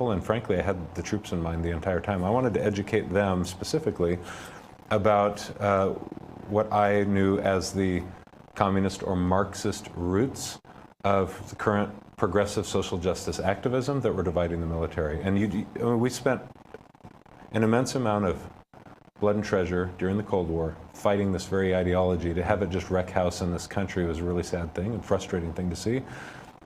and frankly, I had the troops in mind the entire time. I wanted to educate them specifically about what I knew as the communist or Marxist roots of the current progressive social justice activism that were dividing the military. And we spent an immense amount of blood and treasure during the Cold War fighting this very ideology. To have it just wreck house in this country was a really sad thing and frustrating thing to see.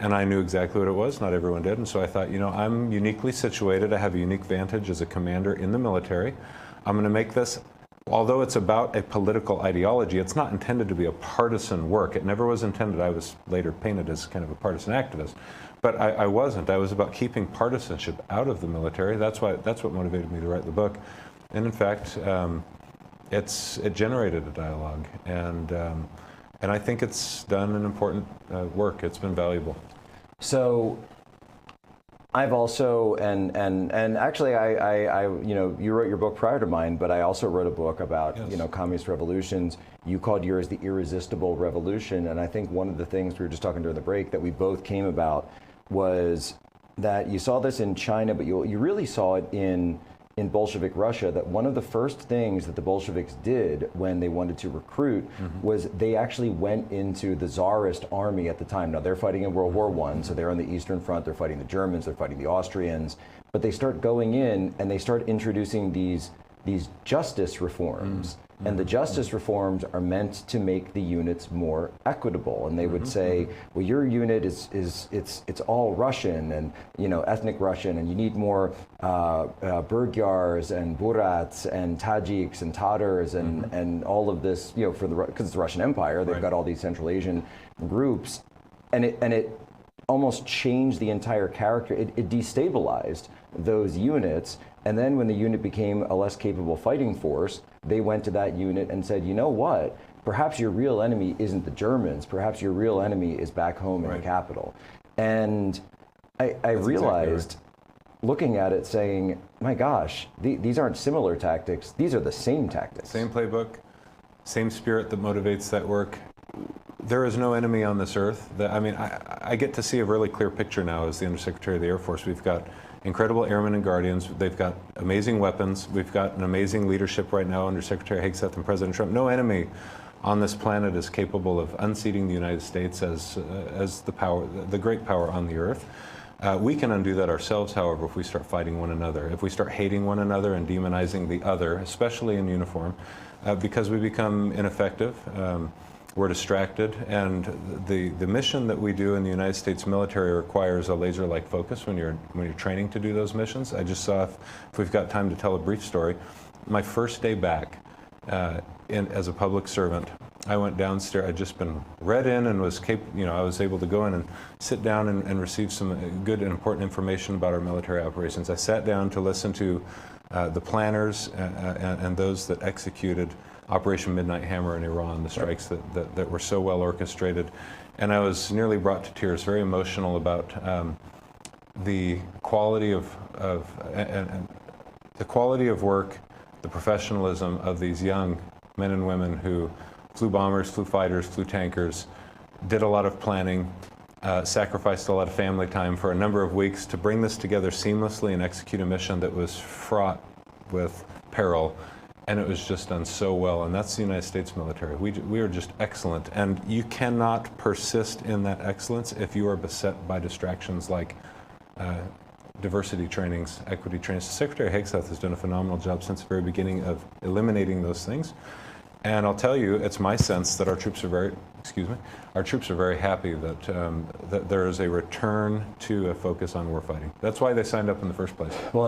And I knew exactly what it was. Not everyone did. And so I thought, you know, I'm uniquely situated. I have a unique vantage as a commander in the military. I'm going to make this, although it's about a political ideology, it's not intended to be a partisan work. It never was intended. I was later painted as kind of a partisan activist. But I wasn't. I was about keeping partisanship out of the military. That's what motivated me to write the book. And in fact, it generated a dialogue. And I think it's done an important work. It's been valuable. So I've also, and actually I you know, you wrote your book prior to mine, but I also wrote a book about, yes, you know, communist revolutions. You called yours The Irresistible Revolution. And I think one of the things we were just talking during the break that we both came about was that you saw this in China, but you really saw it in Bolshevik Russia, that one of the first things that the Bolsheviks did when they wanted to recruit, mm-hmm, was they actually went into the Tsarist army at the time. Now they're fighting in World War I, so they're on the Eastern Front, they're fighting the Germans, they're fighting the Austrians, but they start going in and they start introducing these justice reforms. Mm-hmm. And the justice reforms are meant to make the units more equitable. And they would say, well, your unit it's all Russian and, you know, ethnic Russian, and you need more Burgyars and Burats and Tajiks and Tatars and all of this, you know, because it's the Russian Empire, they've got all these Central Asian groups, and it almost changed the entire character. It destabilized those units. And then when the unit became a less capable fighting force, they went to that unit and said, you know what, perhaps your real enemy isn't the Germans, perhaps your real enemy is back home in the capital. And I realized, exactly right, looking at it, saying, my gosh, these aren't similar tactics, these are the same tactics. Same playbook, same spirit that motivates that work. There is no enemy on this earth. I mean, I get to see a really clear picture now as the Undersecretary of the Air Force. We've got incredible airmen and guardians. They've got amazing weapons. We've got an amazing leadership right now under Secretary Hegseth and President Trump. No enemy on this planet is capable of unseating the United States as the great power on the earth. We can undo that ourselves, however, if we start fighting one another, if we start hating one another and demonizing the other, especially in uniform, because we become ineffective. We're distracted, and the mission that we do in the United States military requires a laser-like focus when you're training to do those missions. I just saw, if we've got time to tell a brief story, my first day back as a public servant, I went downstairs. I'd just been read in and was I was able to go in and sit down and receive some good and important information about our military operations. I sat down to listen to the planners and those that executed Operation Midnight Hammer in Iran, the strikes that were so well orchestrated. And I was nearly brought to tears, very emotional about the quality of work, the professionalism of these young men and women who flew bombers, flew fighters, flew tankers, did a lot of planning, sacrificed a lot of family time for a number of weeks to bring this together seamlessly and execute a mission that was fraught with peril. And it was just done so well, and that's the United States military. We are just excellent, and you cannot persist in that excellence if you are beset by distractions like diversity trainings, equity trainings. Secretary Hegseth has done a phenomenal job since the very beginning of eliminating those things. And I'll tell you, it's my sense that our troops are very happy that that there is a return to a focus on warfighting. That's why they signed up in the first place. Well,